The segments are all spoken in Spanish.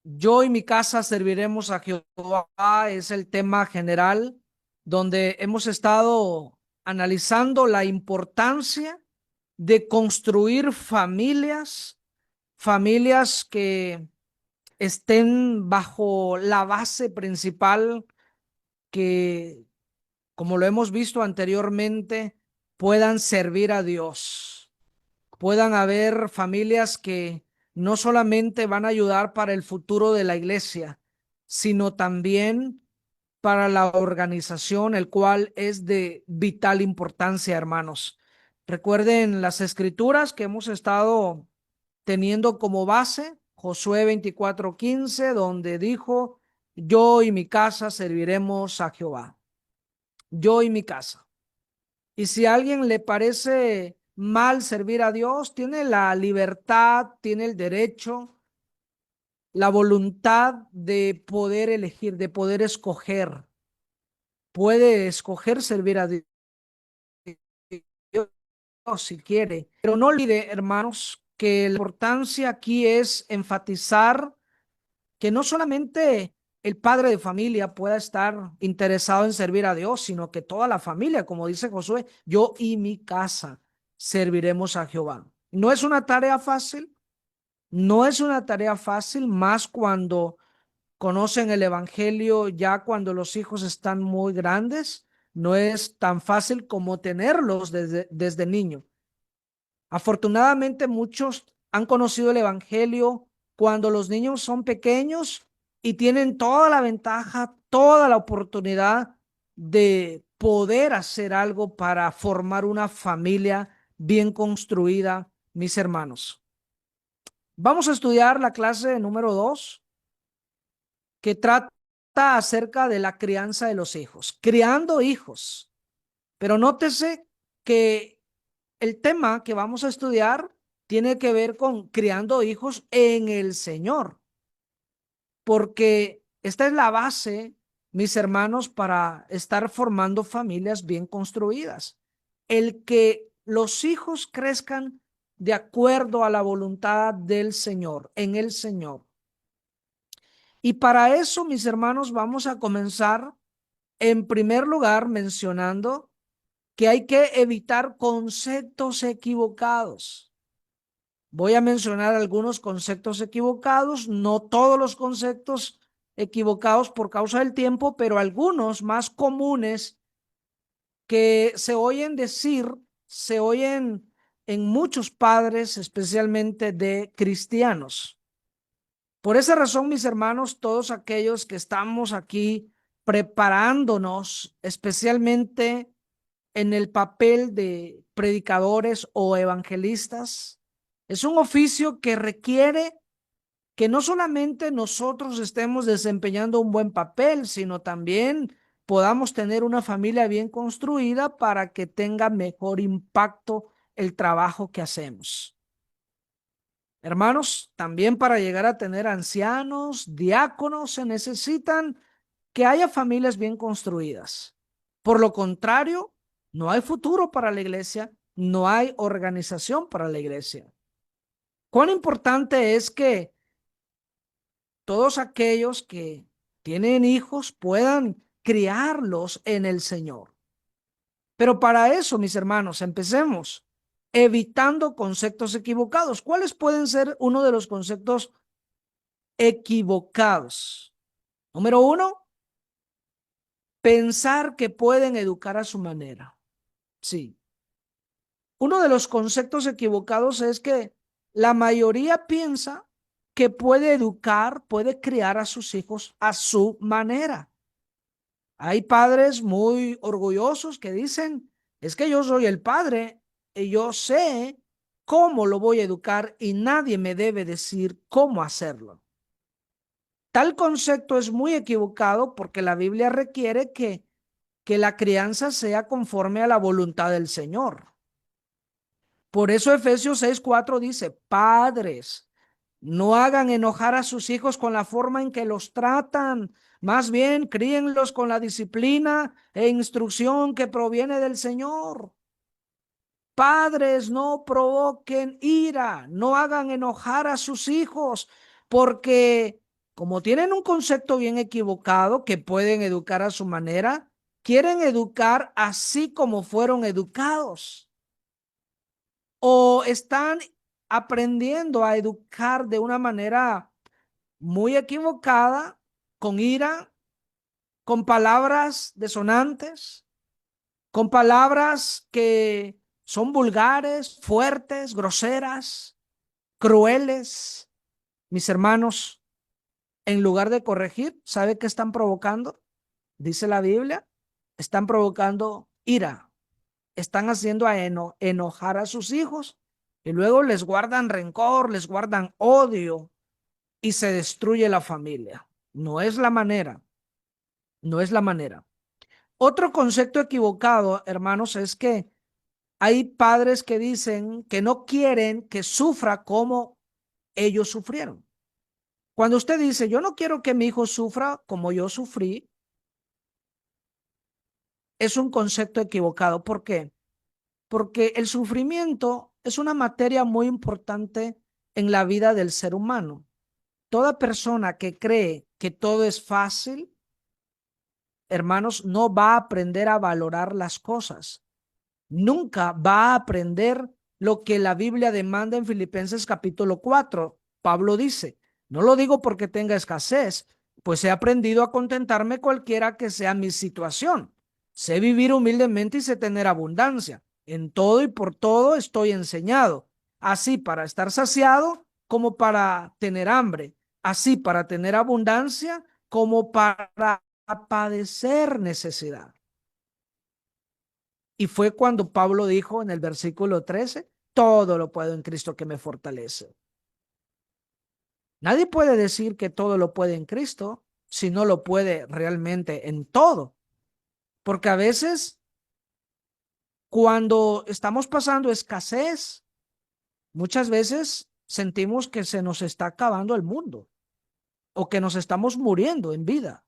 Yo y mi casa serviremos a Jehová es el tema general donde hemos estado analizando la importancia de construir familias que estén bajo la base principal que, como lo hemos visto anteriormente, puedan servir a Dios. Puedan haber familias que no solamente van a ayudar para el futuro de la iglesia, sino también para la organización, el cual es de vital importancia, hermanos. Recuerden las escrituras que hemos estado teniendo como base, Josué 24:15, donde dijo, yo y mi casa serviremos a Jehová. Yo y mi casa. Y si a alguien le parece mal servir a Dios, tiene la libertad, tiene el derecho, la voluntad de poder elegir, de poder escoger. Puede escoger servir a Dios si quiere. Pero no olvide, hermanos, que la importancia aquí es enfatizar que no solamente el padre de familia pueda estar interesado en servir a Dios, sino que toda la familia, como dice Josué, yo y mi casa serviremos a Jehová. No es una tarea fácil, no es una tarea fácil, más cuando conocen el evangelio ya cuando los hijos están muy grandes, no es tan fácil como tenerlos desde niño. Afortunadamente, muchos han conocido el evangelio cuando los niños son pequeños y tienen toda la ventaja, toda la oportunidad de poder hacer algo para formar una familia bien construida, mis hermanos. Vamos a estudiar la clase número 2 que trata acerca de la crianza de los hijos, criando hijos. Pero nótese que el tema que vamos a estudiar tiene que ver con criando hijos en el Señor, porque esta es la base, mis hermanos, para estar formando familias bien construidas. El que los hijos crezcan de acuerdo a la voluntad del Señor, en el Señor. Y para eso, mis hermanos, vamos a comenzar en primer lugar mencionando que hay que evitar conceptos equivocados. Voy a mencionar algunos conceptos equivocados, no todos los conceptos equivocados por causa del tiempo, pero algunos más comunes que se oyen decir, se oyen en muchos padres, especialmente de cristianos. Por esa razón, mis hermanos, todos aquellos que estamos aquí preparándonos, especialmente en el papel de predicadores o evangelistas, es un oficio que requiere que no solamente nosotros estemos desempeñando un buen papel, sino también podamos tener una familia bien construida para que tenga mejor impacto el trabajo que hacemos. Hermanos, también para llegar a tener ancianos, diáconos, se necesitan que haya familias bien construidas. Por lo contrario, no hay futuro para la iglesia, no hay organización para la iglesia. Cuán importante es que todos aquellos que tienen hijos puedan criarlos en el Señor. Pero para eso, mis hermanos, empecemos evitando conceptos equivocados. ¿Cuáles pueden ser uno de los conceptos equivocados? Número uno, pensar que pueden educar a su manera. Sí. Uno de los conceptos equivocados es que la mayoría piensa que puede educar, puede criar a sus hijos a su manera. Hay padres muy orgullosos que dicen, es que yo soy el padre y yo sé cómo lo voy a educar y nadie me debe decir cómo hacerlo. Tal concepto es muy equivocado porque la Biblia requiere que la crianza sea conforme a la voluntad del Señor. Por eso Efesios 6:4 dice, padres, no hagan enojar a sus hijos con la forma en que los tratan, más bien críenlos con la disciplina e instrucción que proviene del Señor. Padres, no provoquen ira, no hagan enojar a sus hijos, porque como tienen un concepto bien equivocado que pueden educar a su manera, quieren educar así como fueron educados. O están aprendiendo a educar de una manera muy equivocada, con ira, con palabras desonantes, con palabras que son vulgares, fuertes, groseras, crueles. Mis hermanos, en lugar de corregir, ¿sabe qué están provocando? Dice la Biblia, están provocando ira, están haciendo enojar a sus hijos y luego les guardan rencor, les guardan odio y se destruye la familia. No es la manera, no es la manera. Otro concepto equivocado, hermanos, es que hay padres que dicen que no quieren que sufra como ellos sufrieron. Cuando usted dice, yo no quiero que mi hijo sufra como yo sufrí, es un concepto equivocado. ¿Por qué? Porque el sufrimiento es una materia muy importante en la vida del ser humano. Toda persona que cree que todo es fácil, hermanos, no va a aprender a valorar las cosas. Nunca va a aprender lo que la Biblia demanda en Filipenses capítulo 4. Pablo dice, no lo digo porque tenga escasez, pues he aprendido a contentarme cualquiera que sea mi situación. Sé vivir humildemente y sé tener abundancia. En todo y por todo estoy enseñado, así para estar saciado como para tener hambre, así para tener abundancia como para padecer necesidad. Y fue cuando Pablo dijo en el versículo 13, todo lo puedo en Cristo que me fortalece. Nadie puede decir que todo lo puede en Cristo si no lo puede realmente en todo. Porque a veces cuando estamos pasando escasez, muchas veces sentimos que se nos está acabando el mundo o que nos estamos muriendo en vida.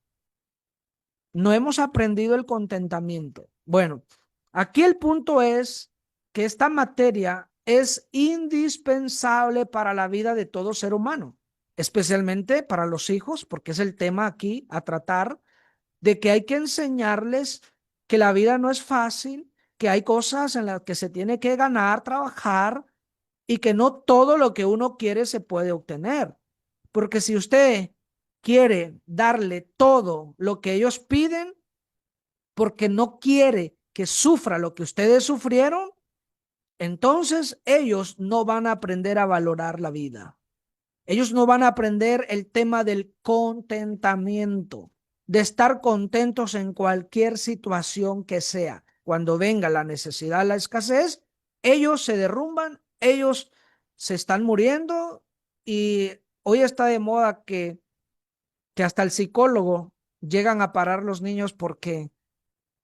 No hemos aprendido el contentamiento. Bueno, aquí el punto es que esta materia es indispensable para la vida de todo ser humano, especialmente para los hijos, porque es el tema aquí a tratar, de que hay que enseñarles que la vida no es fácil, que hay cosas en las que se tiene que ganar, trabajar y que no todo lo que uno quiere se puede obtener. Porque si usted quiere darle todo lo que ellos piden, porque no quiere que sufra lo que ustedes sufrieron, entonces ellos no van a aprender a valorar la vida. Ellos no van a aprender el tema del contentamiento, de estar contentos en cualquier situación que sea. Cuando venga la necesidad, la escasez, ellos se derrumban, ellos se están muriendo y hoy está de moda que hasta el psicólogo llegan a parar los niños porque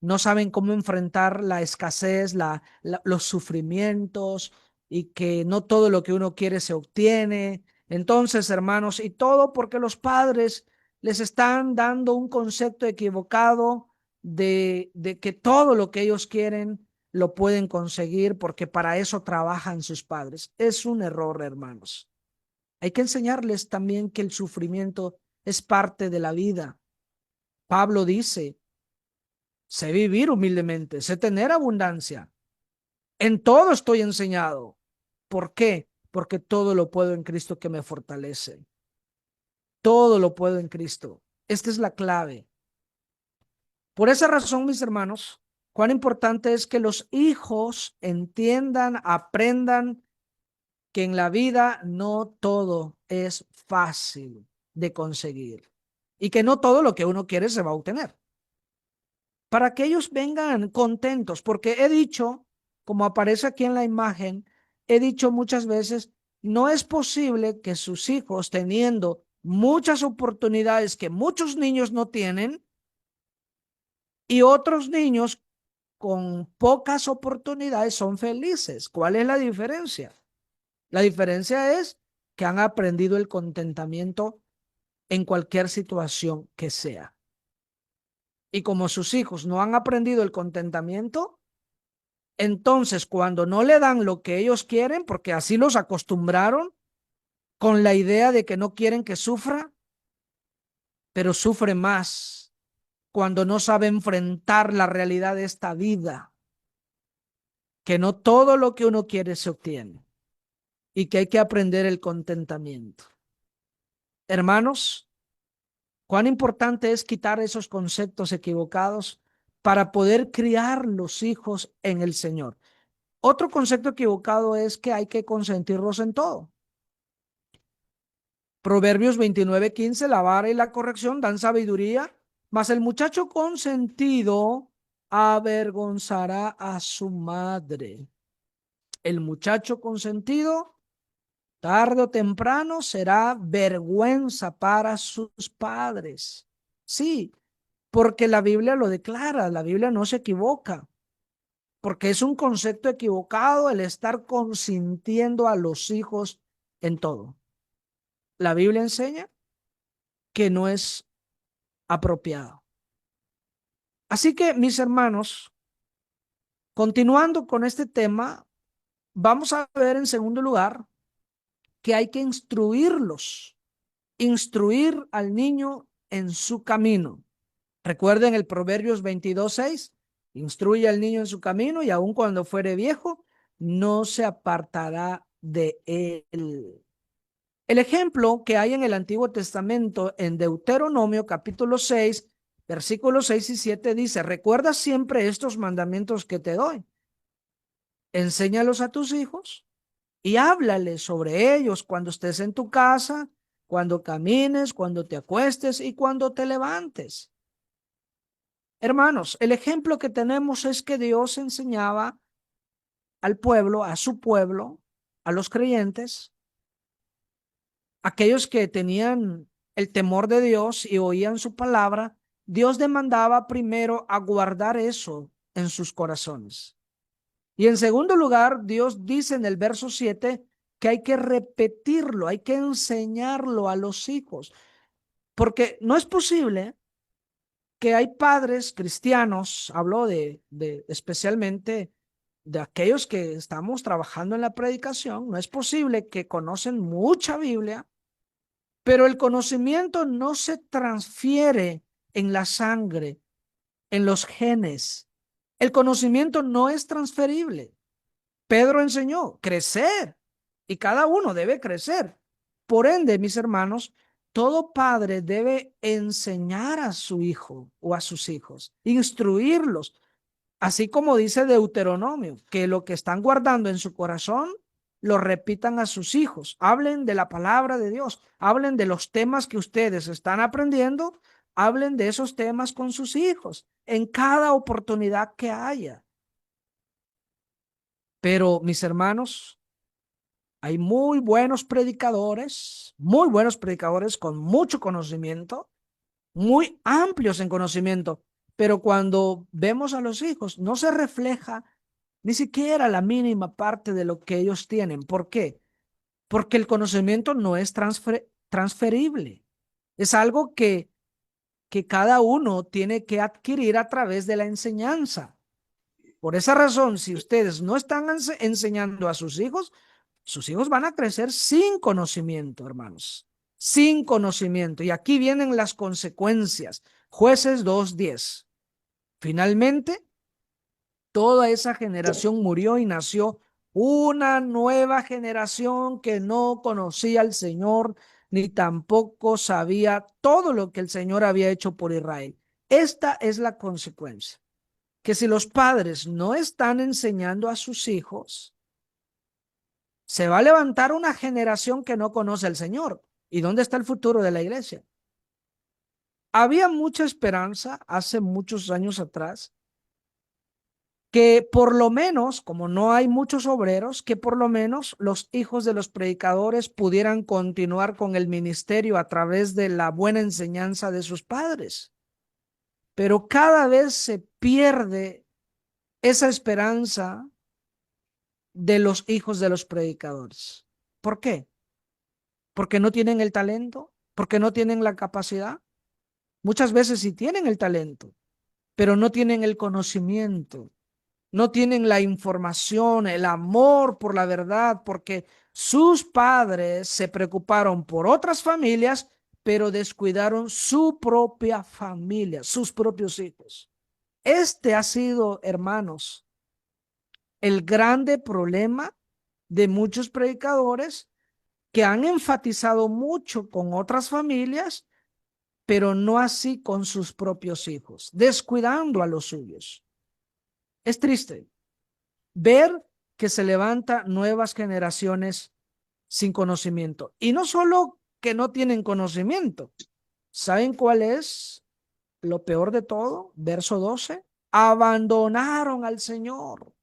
no saben cómo enfrentar la escasez, los sufrimientos y que no todo lo que uno quiere se obtiene. Entonces, hermanos, y todo porque los padres les están dando un concepto equivocado de que todo lo que ellos quieren lo pueden conseguir porque para eso trabajan sus padres. Es un error, hermanos. Hay que enseñarles también que el sufrimiento es parte de la vida. Pablo dice, sé vivir humildemente, sé tener abundancia. En todo estoy enseñado. ¿Por qué? Porque todo lo puedo en Cristo que me fortalece. Todo lo puedo en Cristo. Esta es la clave. Por esa razón, mis hermanos, cuán importante es que los hijos entiendan, aprendan que en la vida no todo es fácil de conseguir y que no todo lo que uno quiere se va a obtener. Para que ellos vengan contentos, porque he dicho, como aparece aquí en la imagen, he dicho muchas veces, no es posible que sus hijos teniendo muchas oportunidades que muchos niños no tienen y otros niños con pocas oportunidades son felices. ¿Cuál es la diferencia? La diferencia es que han aprendido el contentamiento en cualquier situación que sea. Y como sus hijos no han aprendido el contentamiento, entonces cuando no le dan lo que ellos quieren, porque así los acostumbraron con la idea de que no quieren que sufra, pero sufre más cuando no sabe enfrentar la realidad de esta vida, que no todo lo que uno quiere se obtiene y que hay que aprender el contentamiento. Hermanos, cuán importante es quitar esos conceptos equivocados para poder criar los hijos en el Señor. Otro concepto equivocado es que hay que consentirlos en todo. Proverbios 29:15, la vara y la corrección dan sabiduría, mas el muchacho consentido avergonzará a su madre. El muchacho consentido, tarde o temprano, será vergüenza para sus padres. Sí, porque la Biblia lo declara, la Biblia no se equivoca, porque es un concepto equivocado el estar consintiendo a los hijos en todo. La Biblia enseña que no es apropiado. Así que, mis hermanos, continuando con este tema, vamos a ver en segundo lugar que hay que instruir al niño en su camino. Recuerden el Proverbios 22:6, instruye al niño en su camino y aun cuando fuere viejo, no se apartará de él. El ejemplo que hay en el Antiguo Testamento, en Deuteronomio capítulo 6, versículos 6 y 7 dice, recuerda siempre estos mandamientos que te doy. Enséñalos a tus hijos y háblales sobre ellos cuando estés en tu casa, cuando camines, cuando te acuestes y cuando te levantes. Hermanos, el ejemplo que tenemos es que Dios enseñaba al pueblo, a su pueblo, a los creyentes, aquellos que tenían el temor de Dios y oían su palabra, Dios demandaba primero a guardar eso en sus corazones. Y en segundo lugar, Dios dice en el verso 7 que hay que repetirlo, hay que enseñarlo a los hijos, porque no es posible que hay padres cristianos, hablo de especialmente de aquellos que estamos trabajando en la predicación, no es posible que conocen mucha Biblia, pero el conocimiento no se transfiere en la sangre, en los genes. El conocimiento no es transferible. Pedro enseñó crecer y cada uno debe crecer. Por ende, mis hermanos, todo padre debe enseñar a su hijo o a sus hijos, instruirlos, así como dice Deuteronomio, que lo que están guardando en su corazón lo repitan a sus hijos. Hablen de la palabra de Dios, hablen de los temas que ustedes están aprendiendo, hablen de esos temas con sus hijos en cada oportunidad que haya. Pero, mis hermanos, hay muy buenos predicadores con mucho conocimiento, muy amplios en conocimiento, pero cuando vemos a los hijos no se refleja ni siquiera la mínima parte de lo que ellos tienen. ¿Por qué? Porque el conocimiento no es transferible. Es algo que cada uno tiene que adquirir a través de la enseñanza. Por esa razón, si ustedes no están enseñando a sus hijos van a crecer sin conocimiento, hermanos, sin conocimiento. Y aquí vienen las consecuencias. Jueces 2:10. Finalmente, toda esa generación murió y nació una nueva generación que no conocía al Señor ni tampoco sabía todo lo que el Señor había hecho por Israel. Esta es la consecuencia, que si los padres no están enseñando a sus hijos, se va a levantar una generación que no conoce al Señor. ¿Y dónde está el futuro de la iglesia? Había mucha esperanza hace muchos años atrás que por lo menos, como no hay muchos obreros, que por lo menos los hijos de los predicadores pudieran continuar con el ministerio a través de la buena enseñanza de sus padres. Pero cada vez se pierde esa esperanza de los hijos de los predicadores. ¿Por qué? Porque no tienen el talento, porque no tienen la capacidad. Muchas veces sí tienen el talento, pero no tienen el conocimiento, no tienen la información, el amor por la verdad, porque sus padres se preocuparon por otras familias, pero descuidaron su propia familia, sus propios hijos. Este ha sido, hermanos, el grande problema de muchos predicadores que han enfatizado mucho con otras familias, pero no así con sus propios hijos, descuidando a los suyos. Es triste ver que se levantan nuevas generaciones sin conocimiento. Y no solo que no tienen conocimiento. ¿Saben cuál es lo peor de todo? Verso 12. Abandonaron al Señor,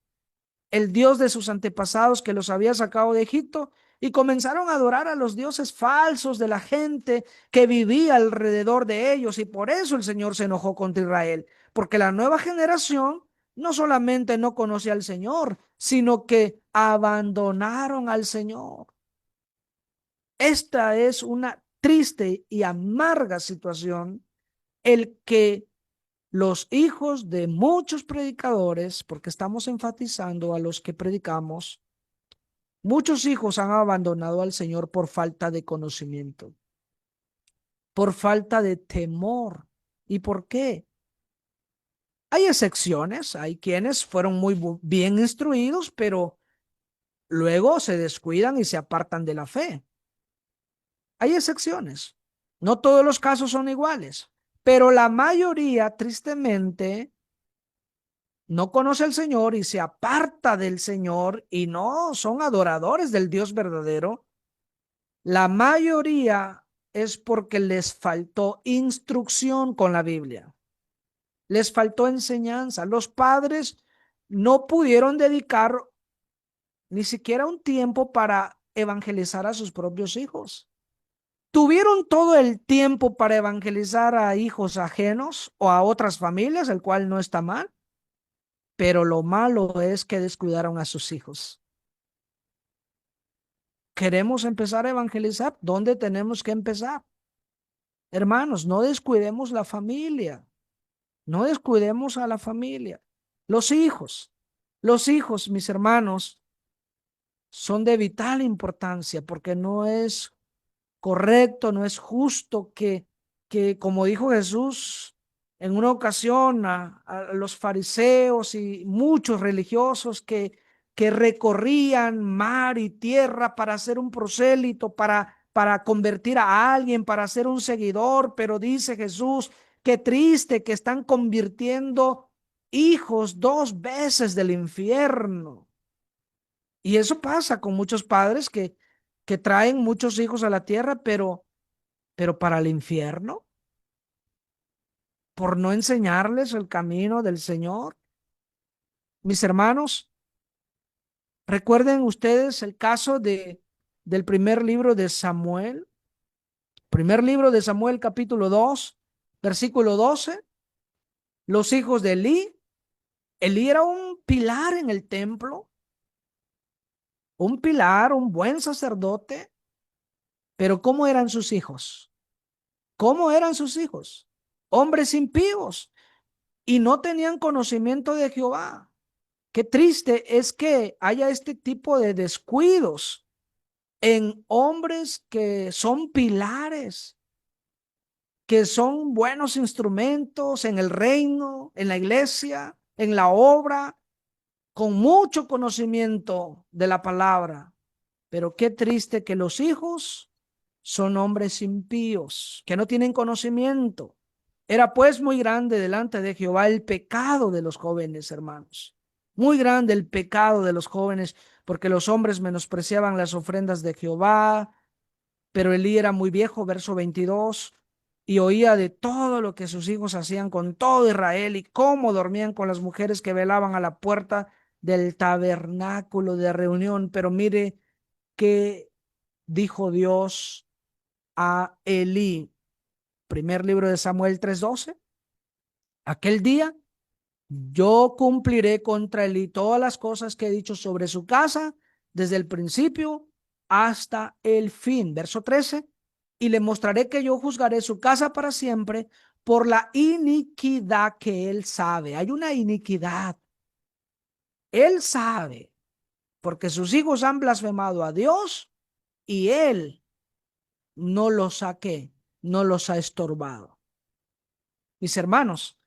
el Dios de sus antepasados que los había sacado de Egipto, y comenzaron a adorar a los dioses falsos de la gente que vivía alrededor de ellos. Y por eso el Señor se enojó contra Israel, porque la nueva generación no solamente no conocía al Señor, sino que abandonaron al Señor. Esta es una triste y amarga situación, el que los hijos de muchos predicadores, porque estamos enfatizando a los que predicamos, muchos hijos han abandonado al Señor por falta de conocimiento, por falta de temor. ¿Y por qué? Hay excepciones, hay quienes fueron muy bien instruidos, pero luego se descuidan y se apartan de la fe. Hay excepciones. No todos los casos son iguales, pero la mayoría, tristemente, no conoce al Señor y se aparta del Señor y no son adoradores del Dios verdadero. La mayoría es porque les faltó instrucción con la Biblia. Les faltó enseñanza. Los padres no pudieron dedicar ni siquiera un tiempo para evangelizar a sus propios hijos. Tuvieron todo el tiempo para evangelizar a hijos ajenos o a otras familias, el cual no está mal, pero lo malo es que descuidaron a sus hijos. ¿Queremos empezar a evangelizar? ¿Dónde tenemos que empezar? Hermanos, no descuidemos la familia, no descuidemos a la familia. Los hijos, mis hermanos, son de vital importancia porque no es correcto, no es justo que como dijo Jesús en una ocasión a los fariseos y muchos religiosos que recorrían mar y tierra para hacer un prosélito, para convertir a alguien, para ser un seguidor, pero dice Jesús, qué triste que están convirtiendo hijos 2 veces del infierno. Y eso pasa con muchos padres que traen muchos hijos a la tierra, pero para el infierno, por no enseñarles el camino del Señor. Mis hermanos, recuerden ustedes el caso del primer libro de Samuel, capítulo 2, versículo 12. Los hijos de Elí. Elí era un pilar en el templo, un pilar, un buen sacerdote, pero ¿cómo eran sus hijos? ¿Cómo eran sus hijos? Hombres impíos y no tenían conocimiento de Jehová. Qué triste es que haya este tipo de descuidos en hombres que son pilares, que son buenos instrumentos en el reino, en la iglesia, en la obra, con mucho conocimiento de la palabra. Pero qué triste que los hijos son hombres impíos, que no tienen conocimiento. Era pues muy grande delante de Jehová el pecado de los jóvenes, hermanos. Muy grande el pecado de los jóvenes, porque los hombres menospreciaban las ofrendas de Jehová. Pero Elí era muy viejo, verso 22, y oía de todo lo que sus hijos hacían con todo Israel y cómo dormían con las mujeres que velaban a la puerta del tabernáculo de reunión. Pero mire qué dijo Dios a Elí. Primer libro de Samuel 3:12. Aquel día yo cumpliré contra Elí todas las cosas que he dicho sobre su casa desde el principio hasta el fin. Verso 13. Y le mostraré que yo juzgaré su casa para siempre por la iniquidad que él sabe. Hay una iniquidad. Él sabe, porque sus hijos han blasfemado a Dios y él no lo saqué. no los ha estorbado. Mis hermanos,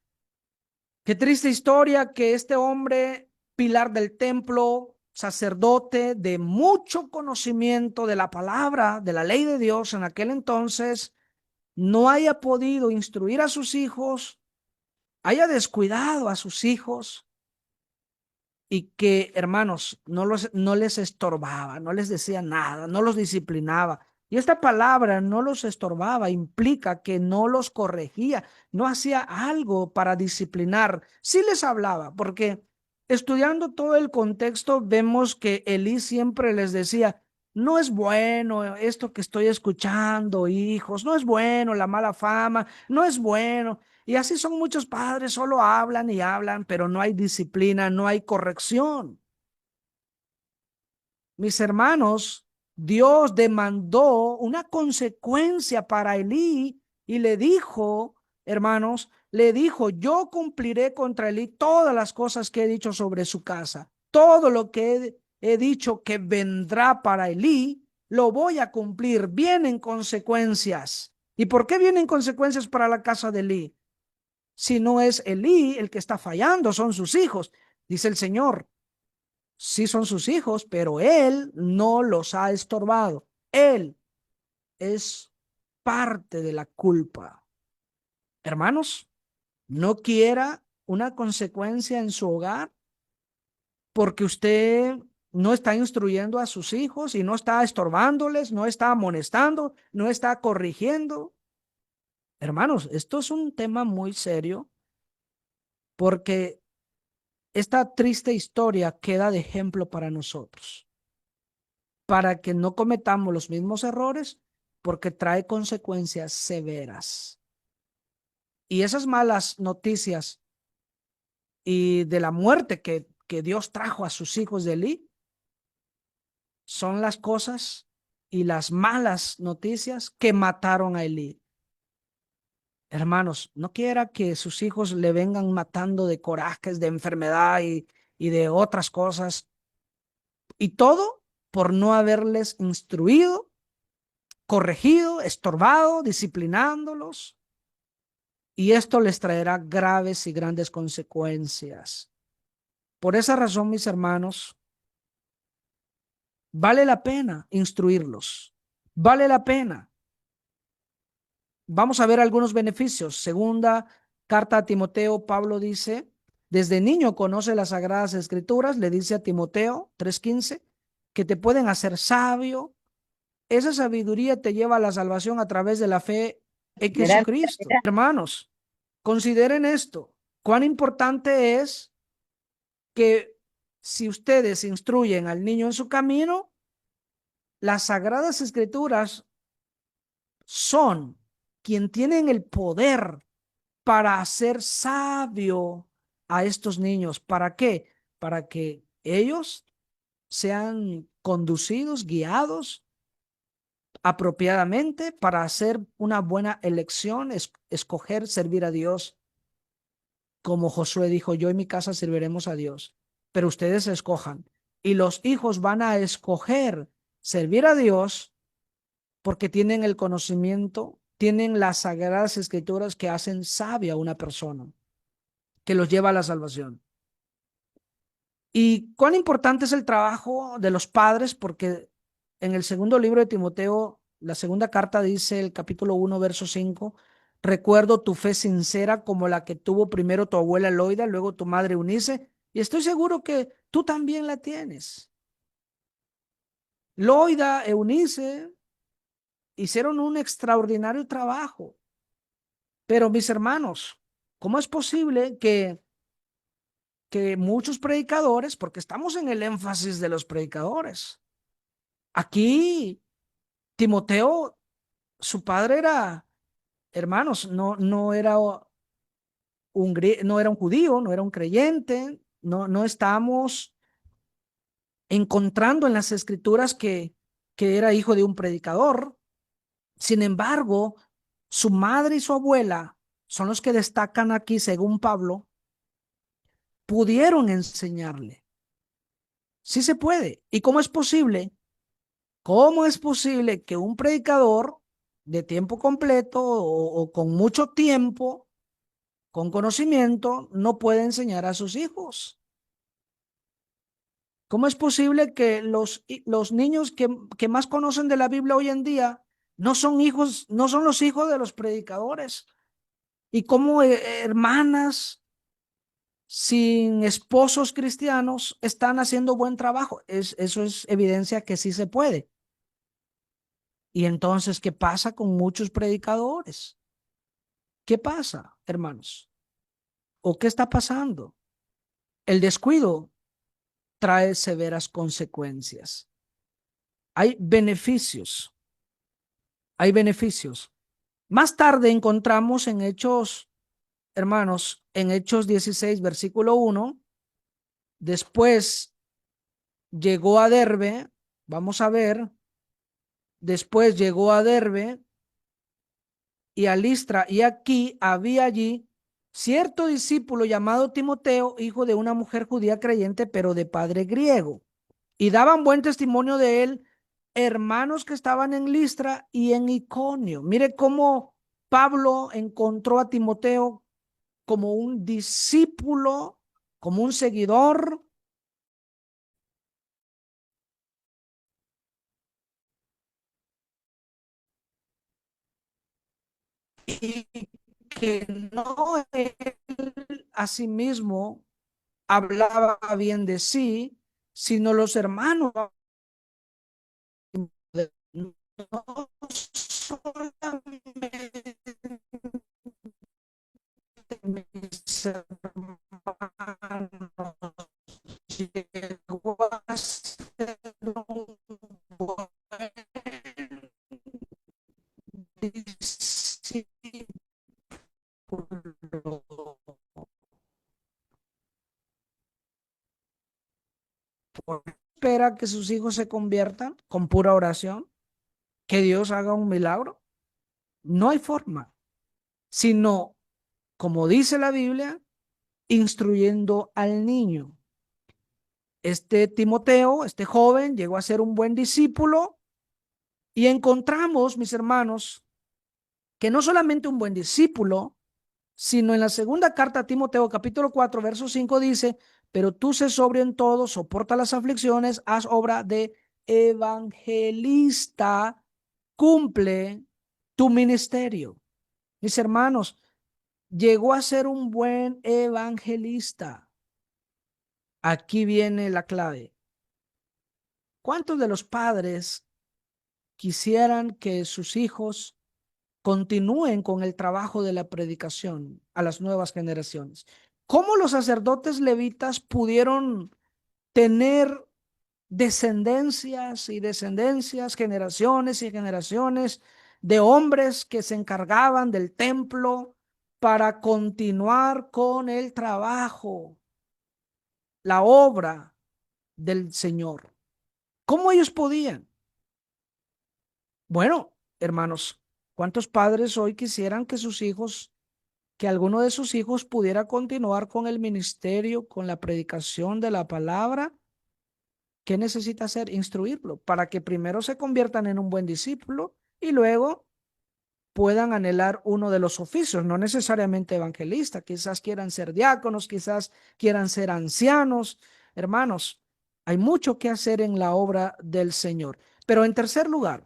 qué triste historia que este hombre, pilar del templo, sacerdote de mucho conocimiento de la palabra, de la ley de Dios en aquel entonces, no haya podido instruir a sus hijos, haya descuidado a sus hijos y que, hermanos, no les estorbaba, no les decía nada, no los disciplinaba. Y esta palabra no los estorbaba, implica que no los corregía, no hacía algo para disciplinar. Sí les hablaba, porque estudiando todo el contexto vemos que Elí siempre les decía, no es bueno esto que estoy escuchando, hijos, no es bueno la mala fama, no es bueno. Y así son muchos padres, solo hablan y hablan, pero no hay disciplina, no hay corrección. Mis hermanos, Dios demandó una consecuencia para Elí y le dijo, hermanos, le dijo, yo cumpliré contra Elí todas las cosas que he dicho sobre su casa. Todo lo que he dicho que vendrá para Elí, lo voy a cumplir. Vienen consecuencias. ¿Y por qué vienen consecuencias para la casa de Elí? Si no es Elí el que está fallando, son sus hijos. Dice el Señor, sí son sus hijos, pero él no los ha estorbado. Él es parte de la culpa. Hermanos, no quiera una consecuencia en su hogar porque usted no está instruyendo a sus hijos y no está estorbándoles, no está amonestando, no está corrigiendo. Hermanos, esto es un tema muy serio porque esta triste historia queda de ejemplo para nosotros, para que no cometamos los mismos errores, porque trae consecuencias severas. Y esas malas noticias y de la muerte que Dios trajo a sus hijos de Elí son las cosas y las malas noticias que mataron a Elí. Hermanos, no quiera que sus hijos le vengan matando de corajes, de enfermedad y de otras cosas. Y todo por no haberles instruido, corregido, estorbado, disciplinándolos. Y esto les traerá graves y grandes consecuencias. Por esa razón, mis hermanos, vale la pena instruirlos. Vale la pena. Vamos a ver algunos beneficios. Segunda carta a Timoteo, Pablo dice, desde niño conoce las sagradas escrituras, le dice a Timoteo 3:15, que te pueden hacer sabio. Esa sabiduría te lleva a la salvación a través de la fe en Jesucristo. Hermanos, consideren esto. Cuán importante es que si ustedes instruyen al niño en su camino, las sagradas escrituras son quien tienen el poder para hacer sabio a estos niños. ¿Para qué? Para que ellos sean conducidos, guiados apropiadamente para hacer una buena elección, escoger servir a Dios. Como Josué dijo, yo y mi casa serviremos a Dios, pero ustedes escojan. Y los hijos van a escoger servir a Dios porque tienen el conocimiento, tienen las sagradas escrituras que hacen sabia a una persona, que los lleva a la salvación. Y cuán importante es el trabajo de los padres, porque en el segundo libro de Timoteo, la segunda carta dice, el capítulo 1, verso 5, recuerdo tu fe sincera como la que tuvo primero tu abuela Loida, luego tu madre Eunice, y estoy seguro que tú también la tienes. Loida, Eunice hicieron un extraordinario trabajo, pero mis hermanos, ¿cómo es posible que muchos predicadores, porque estamos en el énfasis de los predicadores, aquí Timoteo, su padre era, hermanos, no era no era un judío, no era un creyente, no estamos encontrando en las escrituras que era hijo de un predicador. Sin embargo, su madre y su abuela son los que destacan aquí, según Pablo, pudieron enseñarle. Sí se puede. ¿Y cómo es posible? ¿Cómo es posible que un predicador de tiempo completo o con mucho tiempo, con conocimiento, no puede enseñar a sus hijos. ¿Cómo es posible que los niños que más conocen de la Biblia hoy en día no son hijos, no son los hijos de los predicadores? Y cómo hermanas sin esposos cristianos están haciendo buen trabajo. Eso es evidencia que sí se puede. Y entonces, ¿qué pasa con muchos predicadores? ¿Qué pasa, hermanos? ¿O qué está pasando? El descuido trae severas consecuencias. Hay beneficios, hay beneficios. Más tarde encontramos en Hechos, hermanos, en Hechos 16, versículo 1, después llegó a Derbe, vamos a ver, después llegó a Derbe y a Listra, y aquí había allí cierto discípulo llamado Timoteo, hijo de una mujer judía creyente, pero de padre griego, y daban buen testimonio de él hermanos que estaban en Listra y en Iconio. Mire cómo Pablo encontró a Timoteo como un discípulo, como un seguidor, y que no él a sí mismo hablaba bien de sí, sino los hermanos. No solamente mis hermanos, llegó a ser un buen discípulo. Espera que sus hijos se conviertan con pura oración, que Dios haga un milagro. No hay forma, sino, como dice la Biblia, instruyendo al niño. Este Timoteo, este joven, llegó a ser un buen discípulo y encontramos, mis hermanos, que no solamente un buen discípulo, sino en la segunda carta a Timoteo, capítulo 4, verso 5 dice, pero tú sé sobrio en todo, soporta las aflicciones, haz obra de evangelista, cumple tu ministerio. Mis hermanos, llegó a ser un buen evangelista. Aquí viene la clave. ¿Cuántos de los padres quisieran que sus hijos continúen con el trabajo de la predicación a las nuevas generaciones? ¿Cómo los sacerdotes levitas pudieron tener descendencias y descendencias, generaciones y generaciones de hombres que se encargaban del templo para continuar con el trabajo, la obra del Señor? ¿Cómo ellos podían? Bueno, hermanos, ¿cuántos padres hoy quisieran que sus hijos, que alguno de sus hijos pudiera continuar con el ministerio, con la predicación de la palabra? ¿Qué necesita hacer? Instruirlo para que primero se conviertan en un buen discípulo y luego puedan anhelar uno de los oficios, no necesariamente evangelista, quizás quieran ser diáconos, quizás quieran ser ancianos. Hermanos, hay mucho que hacer en la obra del Señor. Pero en tercer lugar,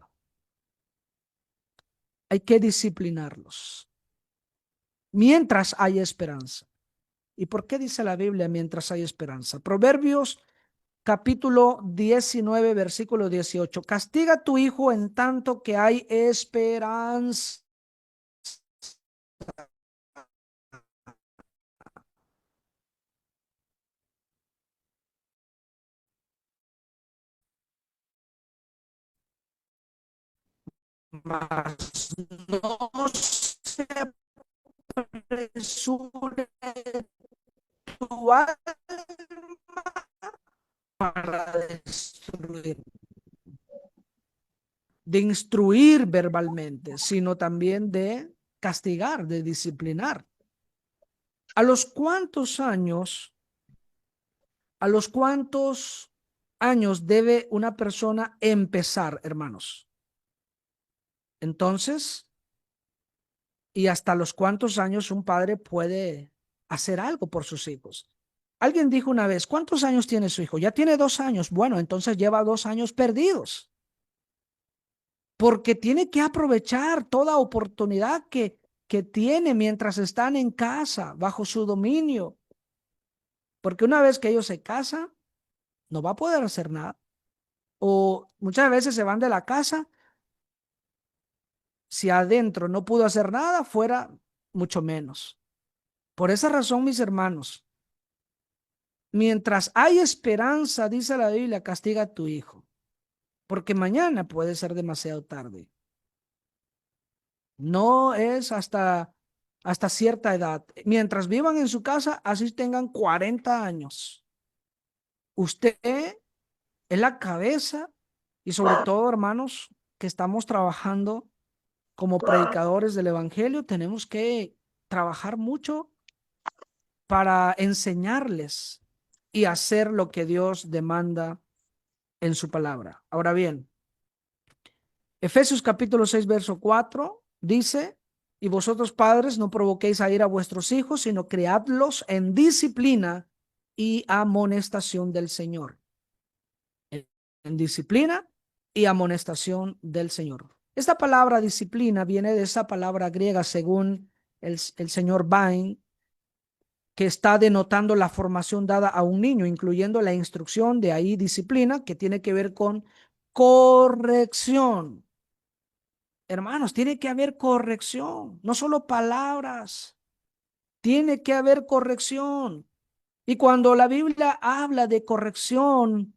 hay que disciplinarlos mientras hay esperanza. ¿Y por qué dice la Biblia mientras hay esperanza? Proverbios capítulo 19, versículo 18. Castiga a tu hijo en tanto que hay esperanza. Mas no se apresure tu alma para destruir, de instruir verbalmente, sino también de castigar, de disciplinar. ¿A los cuántos años, a los cuántos años debe una persona empezar, hermanos? Entonces, ¿y hasta los cuántos años un padre puede hacer algo por sus hijos? Alguien dijo una vez, ¿cuántos años tiene su hijo? Ya tiene 2 años. Bueno, entonces lleva 2 años perdidos, porque tiene que aprovechar toda oportunidad que tiene mientras están en casa, bajo su dominio, porque una vez que ellos se casan, no va a poder hacer nada. O muchas veces se van de la casa, si adentro no pudo hacer nada, fuera mucho menos. Por esa razón, mis hermanos, mientras hay esperanza, dice la Biblia, castiga a tu hijo, porque mañana puede ser demasiado tarde. No es hasta cierta edad. Mientras vivan en su casa, así tengan 40 años. Usted es la cabeza y sobre todo, hermanos, que estamos trabajando como predicadores del evangelio, tenemos que trabajar mucho para enseñarles y hacer lo que Dios demanda en su palabra. Ahora bien, Efesios capítulo 6 verso 4 dice, y vosotros padres no provoquéis a ir a vuestros hijos, sino criadlos en disciplina y amonestación del Señor. En disciplina y amonestación del Señor. Esta palabra disciplina viene de esa palabra griega según el señor Bain, que está denotando la formación dada a un niño, incluyendo la instrucción, de ahí disciplina, que tiene que ver con corrección. Hermanos, tiene que haber corrección, no solo palabras, tiene que haber corrección. Y cuando la Biblia habla de corrección,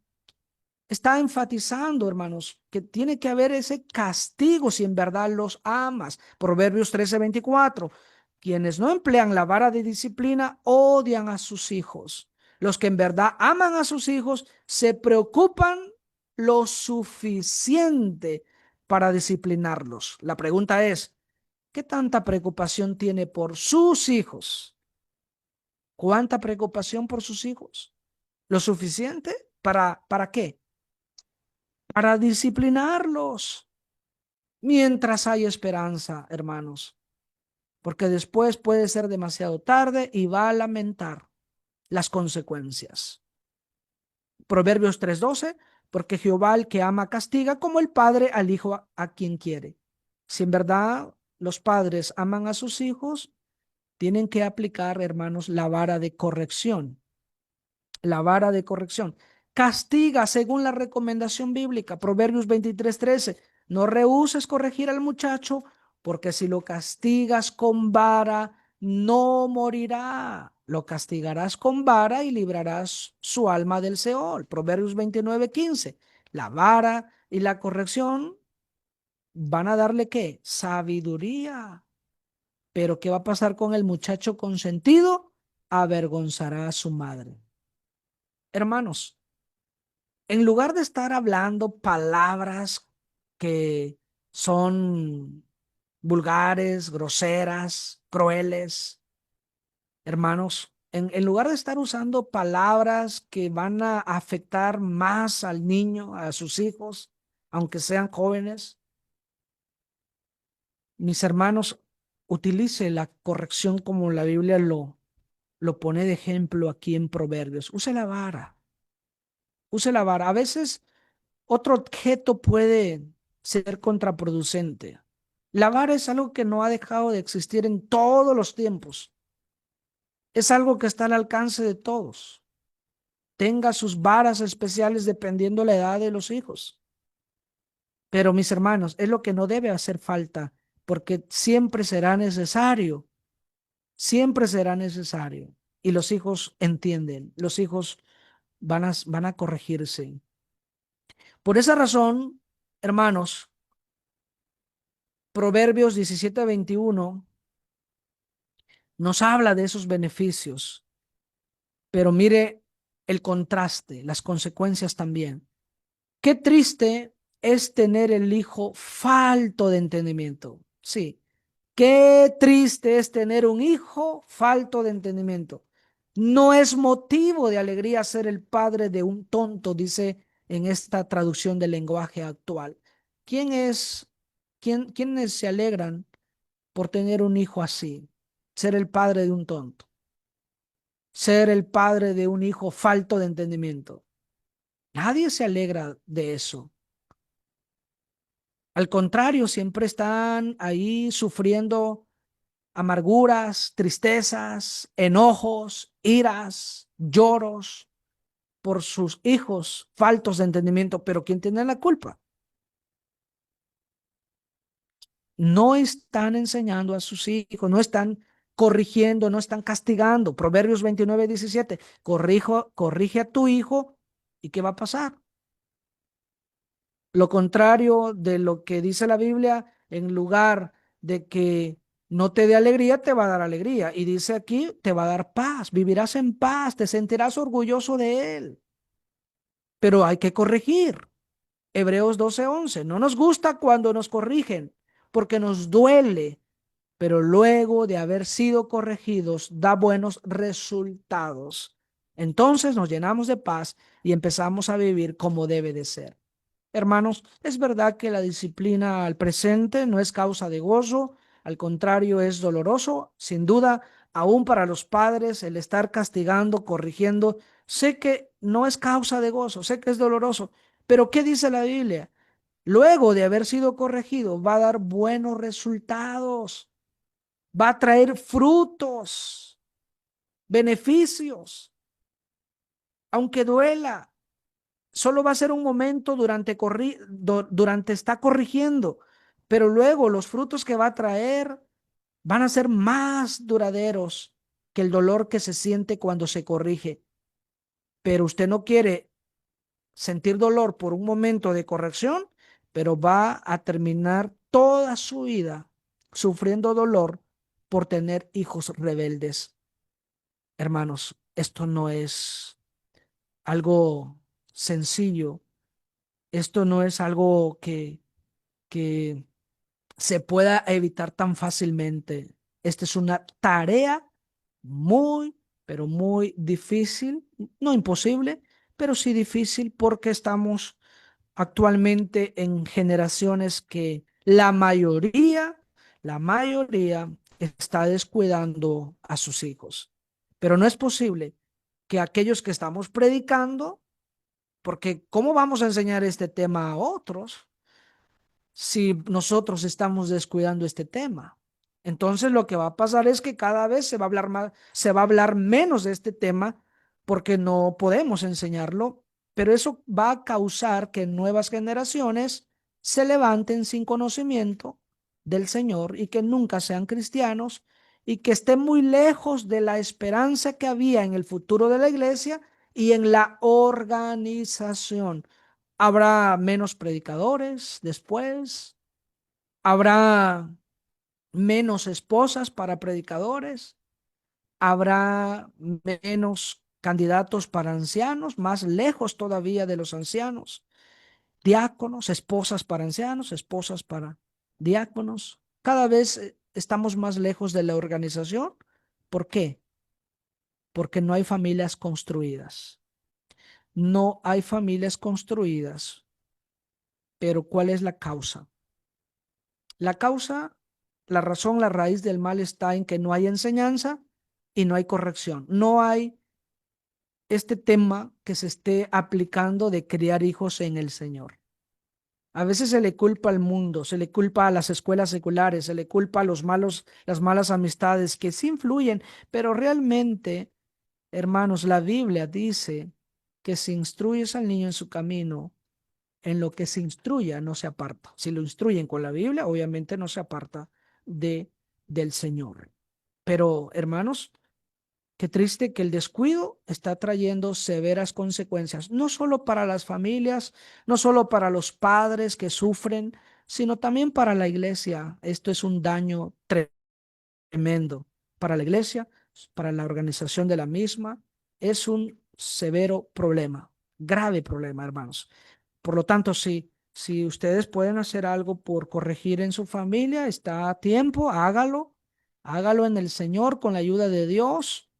está enfatizando, hermanos, que tiene que haber ese castigo si en verdad los amas. Proverbios 13:24. Quienes no emplean la vara de disciplina odian a sus hijos. Los que en verdad aman a sus hijos se preocupan lo suficiente para disciplinarlos. La pregunta es, ¿qué tanta preocupación tiene por sus hijos? ¿Cuánta preocupación por sus hijos? ¿Lo suficiente? ¿Para qué? Para disciplinarlos mientras hay esperanza, hermanos, porque después puede ser demasiado tarde y va a lamentar las consecuencias. Proverbios 3:12, porque Jehová al que ama castiga, como el padre al hijo a quien quiere. Si en verdad los padres aman a sus hijos, tienen que aplicar, hermanos, la vara de corrección. La vara de corrección. Castiga según la recomendación bíblica. Proverbios 23:13. No rehúses corregir al muchacho, porque si lo castigas con vara, no morirá. Lo castigarás con vara y librarás su alma del Seol. Proverbios 29:15. La vara y la corrección van a darle ¿qué? Sabiduría. Pero ¿qué va a pasar con el muchacho consentido? Avergonzará a su madre. Hermanos, en lugar de estar hablando palabras que son vulgares, groseras, crueles, hermanos, en lugar de estar usando palabras que van a afectar más al niño, a sus hijos, aunque sean jóvenes, mis hermanos, utilice la corrección como la Biblia lo pone de ejemplo aquí en Proverbios. Use la vara, use la vara. A veces otro objeto puede ser contraproducente. La vara es algo que no ha dejado de existir en todos los tiempos. Es algo que está al alcance de todos. Tenga sus varas especiales dependiendo la edad de los hijos. Pero mis hermanos, es lo que no debe hacer falta, porque siempre será necesario, siempre será necesario. Y los hijos entienden, los hijos van a corregirse. Por esa razón, hermanos, Proverbios 17:21 nos habla de esos beneficios, pero mire el contraste, las consecuencias también. Qué triste es tener el hijo falto de entendimiento. Sí, qué triste es tener un hijo falto de entendimiento. No es motivo de alegría ser el padre de un tonto, dice en esta traducción del lenguaje actual. ¿Quién es ¿quiénes se alegran por tener un hijo así? Ser el padre de un tonto, ser el padre de un hijo falto de entendimiento. Nadie se alegra de eso. Al contrario, siempre están ahí sufriendo amarguras, tristezas, enojos, iras, lloros por sus hijos faltos de entendimiento. Pero ¿quién tiene la culpa? No están enseñando a sus hijos, no están corrigiendo, no están castigando. Proverbios 29:17, corrige a tu hijo y ¿qué va a pasar? Lo contrario de lo que dice la Biblia, en lugar de que no te dé alegría, te va a dar alegría. Y dice aquí, te va a dar paz, vivirás en paz, te sentirás orgulloso de él. Pero hay que corregir. Hebreos 12:11, no nos gusta cuando nos corrigen, porque nos duele, pero luego de haber sido corregidos, da buenos resultados. Entonces nos llenamos de paz y empezamos a vivir como debe de ser. Hermanos, es verdad que la disciplina al presente no es causa de gozo, al contrario, es doloroso. Sin duda, aún para los padres, el estar castigando, corrigiendo, sé que no es causa de gozo, sé que es doloroso, pero ¿qué dice la Biblia? Luego de haber sido corregido, va a dar buenos resultados, va a traer frutos, beneficios, aunque duela. Solo va a ser un momento durante está corrigiendo, pero luego los frutos que va a traer van a ser más duraderos que el dolor que se siente cuando se corrige. Pero usted no quiere sentir dolor por un momento de corrección, pero va a terminar toda su vida sufriendo dolor por tener hijos rebeldes. Hermanos, esto no es algo sencillo. Esto no es algo que se pueda evitar tan fácilmente. Esta es una tarea muy, pero muy difícil, no imposible, pero sí difícil porque estamos actualmente en generaciones que la mayoría está descuidando a sus hijos. Pero no es posible que aquellos que estamos predicando, porque ¿cómo vamos a enseñar este tema a otros si nosotros estamos descuidando este tema? Entonces lo que va a pasar es que cada vez se va a hablar más, se va a hablar menos de este tema porque no podemos enseñarlo, pero eso va a causar que nuevas generaciones se levanten sin conocimiento del Señor y que nunca sean cristianos y que estén muy lejos de la esperanza que había en el futuro de la iglesia y en la organización. Habrá menos predicadores después, habrá menos esposas para predicadores, habrá menos candidatos para ancianos, más lejos todavía de los ancianos, diáconos, esposas para ancianos, esposas para diáconos. Cada vez estamos más lejos de la organización. ¿Por qué? Porque no hay familias construidas. No hay familias construidas. Pero ¿cuál es la causa? La causa, la razón, la raíz del mal está en que no hay enseñanza y no hay corrección. No hay este tema que se esté aplicando de criar hijos en el Señor. A veces se le culpa al mundo, se le culpa a las escuelas seculares, se le culpa a las malas amistades que sí influyen, pero realmente, hermanos, la Biblia dice que si instruyes al niño en su camino, en lo que se instruya no se aparta. Si lo instruyen con la Biblia, obviamente no se aparta de del Señor. Pero, hermanos, qué triste que el descuido está trayendo severas consecuencias, no solo para las familias, no solo para los padres que sufren, sino también para la iglesia. Esto es un daño tremendo para la iglesia, para la organización de la misma. Es un severo problema, grave problema, hermanos. Por lo tanto, si ustedes pueden hacer algo por corregir en su familia, está a tiempo, hágalo. Hágalo en el Señor con la ayuda de Dios.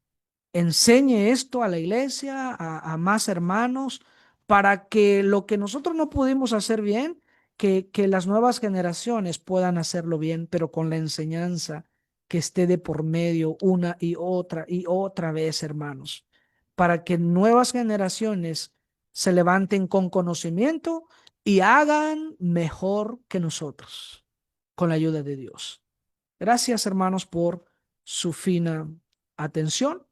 Enseñe esto a la iglesia, a más hermanos, para que lo que nosotros no pudimos hacer bien, que las nuevas generaciones puedan hacerlo bien, pero con la enseñanza que esté de por medio una y otra vez, hermanos, para que nuevas generaciones se levanten con conocimiento y hagan mejor que nosotros, con la ayuda de Dios. Gracias, hermanos, por su fina atención.